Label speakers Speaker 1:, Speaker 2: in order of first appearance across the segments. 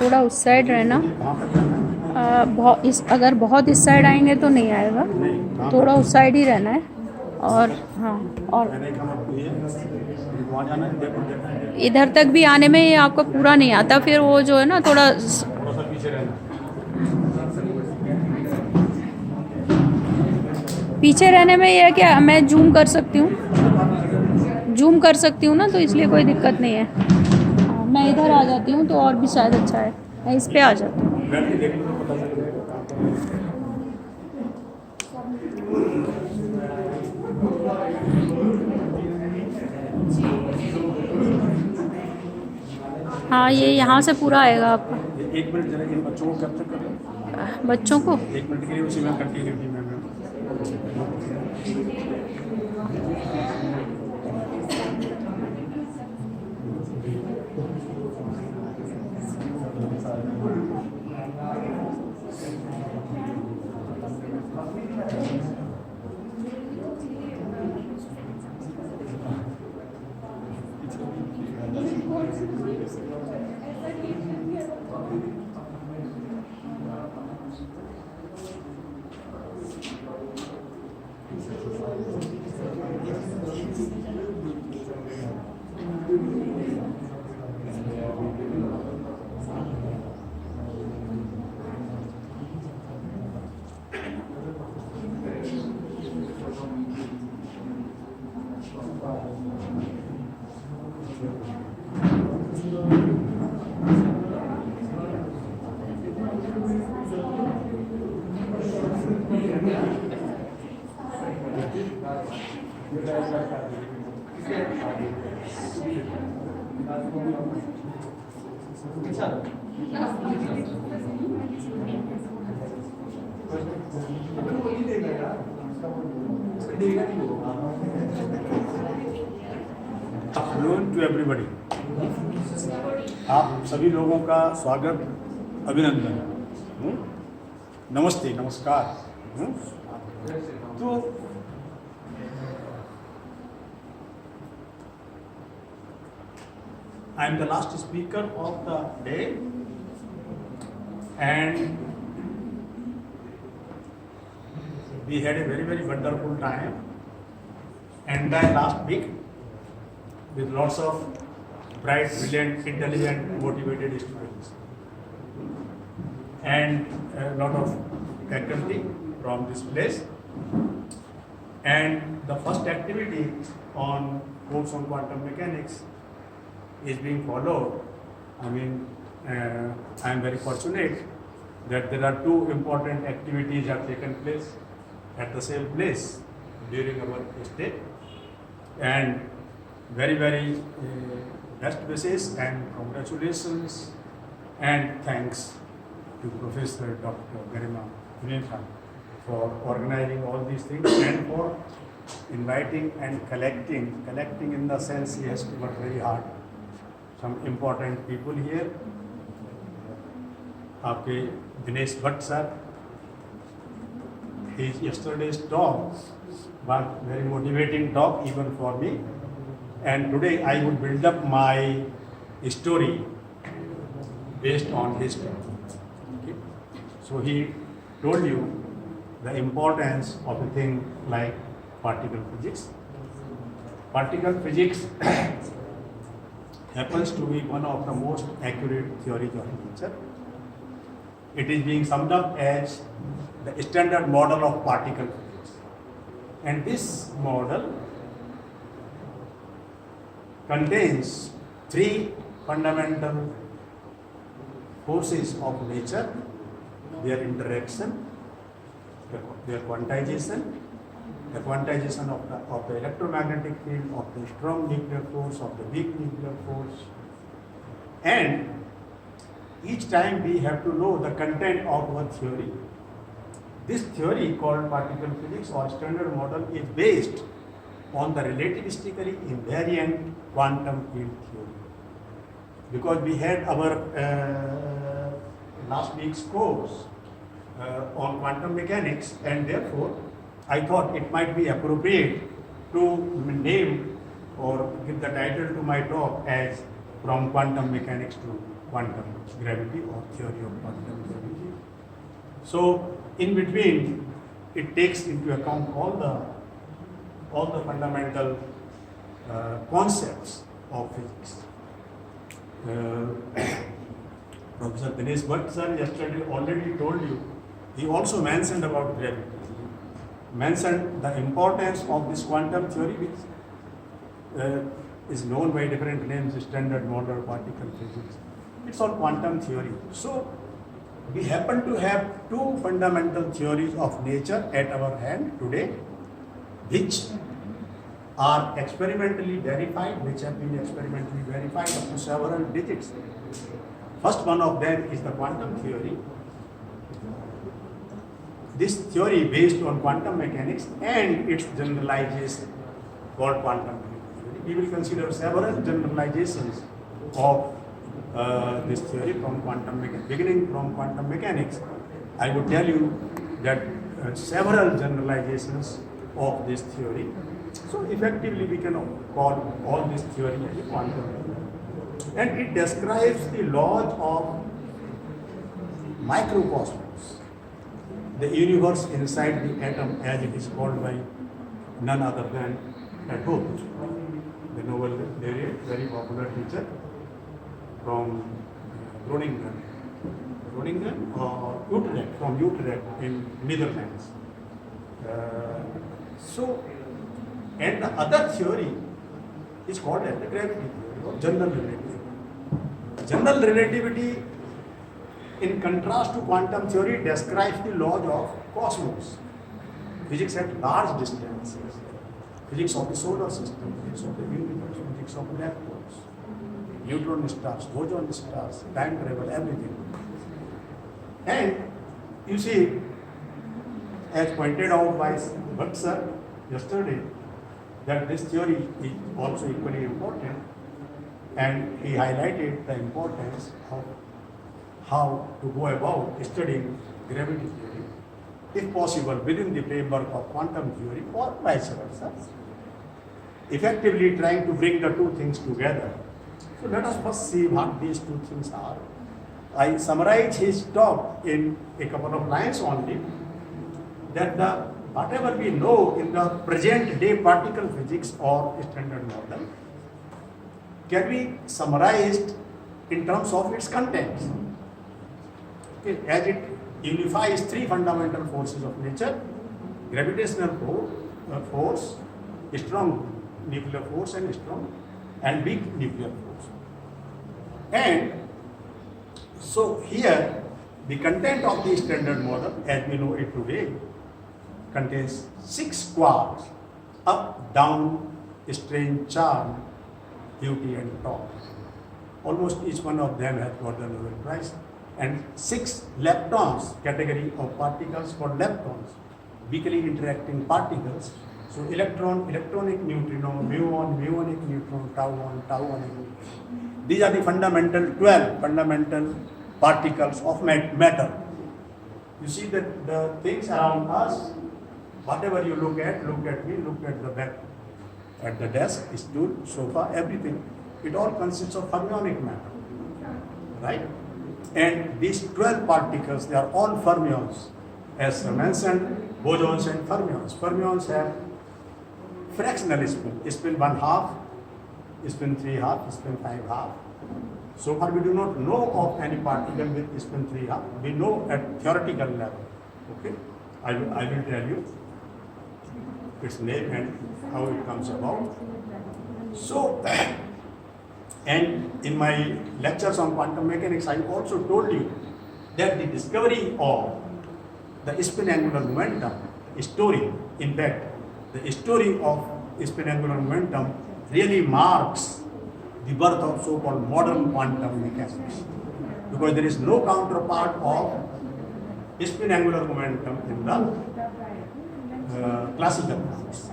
Speaker 1: थोड़ा उस साइड रहना। अगर बहुत इस साइड आएंगे तो नहीं आएगा, थोड़ा उस साइड ही रहना है। और हाँ, और इधर तक भी आने में ये आपको पूरा नहीं आता, फिर वो जो है ना थोड़ा पीछे रहने में ये है कि मैं जूम कर सकती हूँ ना, तो इसलिए कोई दिक्कत नहीं है। मैं इधर आ जाती हूँ तो और भी शायद अच्छा है, मैं इस पे आ जाती हूँ। हाँ, ये यहाँ से पूरा आएगा आपका।
Speaker 2: एक मिनट जरा इन बच्चों को कैप्चर कर लो।
Speaker 1: बच्चों को
Speaker 2: एक मिनट के लिए उसी में कंटिन्यूटी में आफ्टरनून टू एवरीबडी। आप सभी लोगों का स्वागत, अभिनंदन, नमस्ते, नमस्कार। तो I am the last speaker of the day, and we had a very, very wonderful time and the last week with lots of bright, brilliant, intelligent, motivated students and a lot of faculty from this place. And the first activity on course on quantum mechanics is being followed. I mean, I am very fortunate that there are two important activities have taken place at the same place during our stay, and very, very best wishes and congratulations and thanks to Professor Dr. Garima Vinitha for organizing all these things and for inviting and collecting in the sense he has to work very hard. Some important people here. आपके Dinesh Bhatt sir, his yesterday's talk was very motivating talk even for me, and today I would build up my story based on his talk. Okay? So he told you the importance of a thing like particle physics. Particle physics happens to be one of the most accurate theories of nature. It is being summed up as the standard model of particle physics. And this model contains three fundamental forces of nature, their interaction, their quantization, the quantization of the electromagnetic field, of the strong nuclear force, of the weak nuclear force, and each time we have to know the content of our theory. This theory called particle physics or standard model is based on the relativistically invariant quantum field theory. Because we had our last week's course on quantum mechanics, and therefore I thought it might be appropriate to name or give the title to my talk as From Quantum Mechanics to Quantum Gravity, or Theory of Quantum Gravity. So in between, it takes into account all the fundamental concepts of physics. Professor Dinesh Bhatt sir yesterday already told you, he also mentioned about gravity. Mentioned the importance of this quantum theory, which is known by different names: standard model, particle physics. It's all quantum theory. So we happen to have two fundamental theories of nature at our hand today, which are experimentally verified, which have been experimentally verified up to several digits. First one of them is the quantum theory. This theory based on quantum mechanics and its generalization called quantum theory. We will consider several generalizations of this theory from quantum mechanics. Beginning from quantum mechanics, I would tell you that several generalizations of this theory. So effectively we can call all this theory as a quantum theory. And it describes the laws of microcosmos, the universe inside the atom, as it is called by none other than Plato, the Nobel laureate, very popular teacher from Groningen or Utrecht, from Utrecht in Netherlands. And the other theory is called as the gravity theory or general relativity. General relativity, in contrast to quantum theory, describes the laws of cosmos, physics at large distances, physics of the solar system, physics of the universe, physics of black holes, neutron stars, boson stars, time travel, everything. And you see, as pointed out by Bhatt sir yesterday, that this theory is also equally important, and he highlighted the importance of how to go about studying gravity theory, if possible, within the framework of quantum theory or vice versa, effectively trying to bring the two things together. So let us first see what these two things are. I summarize his talk in a couple of lines only, that whatever we know in the present day particle physics or standard model can be summarized in terms of its contents. Okay, as it unifies three fundamental forces of nature: gravitational force, strong nuclear force, and strong and weak nuclear force. And so here the content of the standard model, as we know it today, contains 6 quarks: up, down, strange, charm, beauty, and torque. Almost each one of them has got the Nobel Prize. And 6 leptons, category of particles called leptons, weakly interacting particles. So electronic neutrino, muonic neutron, tauonic neutron. These are the 12 fundamental particles of matter. You see that the things around us, whatever you look at me, look at the back, at the desk, stool, sofa, everything. It all consists of fermionic matter, right? And these 12 particles, they are all fermions. As mentioned, bosons and fermions. Fermions have fractional spin 1/2, spin 3/2, spin 5/2. So far we do not know of any particle with spin 3/2. We know at theoretical level. Okay, I will tell you its name and how it comes about. So And in my lectures on quantum mechanics, I also told you that the discovery of the spin angular momentum story, in fact, the story of spin angular momentum really marks the birth of so-called modern quantum mechanics, because there is no counterpart of spin angular momentum in the classical physics,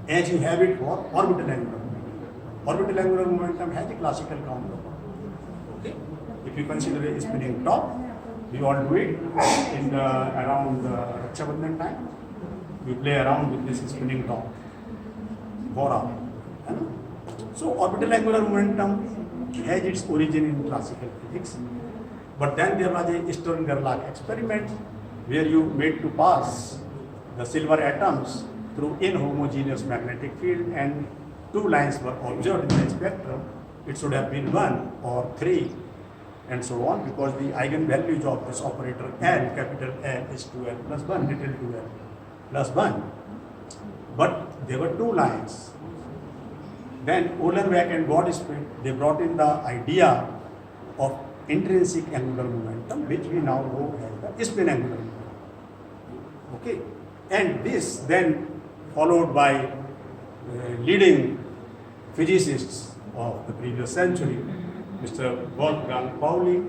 Speaker 2: as you have it for orbital angular momentum. Orbital angular momentum has a classical counterpart. Okay, if you consider a spinning top, we all do it in around Raksha Bandhan time. We play around with this spinning top for hours. So orbital angular momentum has its origin in classical physics, but then there was a Stern-Gerlach experiment where you made to pass the silver atoms through inhomogeneous magnetic field, and two lines were observed in the spectrum. It should have been 1 or 3 and so on, because the eigenvalues of this operator L, capital L, is 2L plus 1, little 2L plus 1. But there were two lines. Then Uhlenbeck and Gottsched, they brought in the idea of intrinsic angular momentum, which we now know as the spin angular momentum. Okay, and this then followed by leading physicists of the previous century, Mr. Wolfgang Pauli,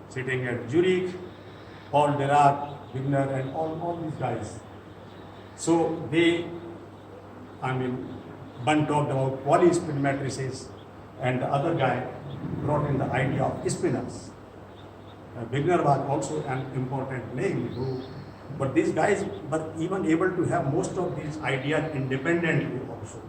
Speaker 2: sitting at Zurich, Paul Dirac, Wigner, and all these guys. So they, one talked about polyspin matrices, and the other guy brought in the idea of spinors. Wigner was also an important name, but these guys were even able to have most of these ideas independently also.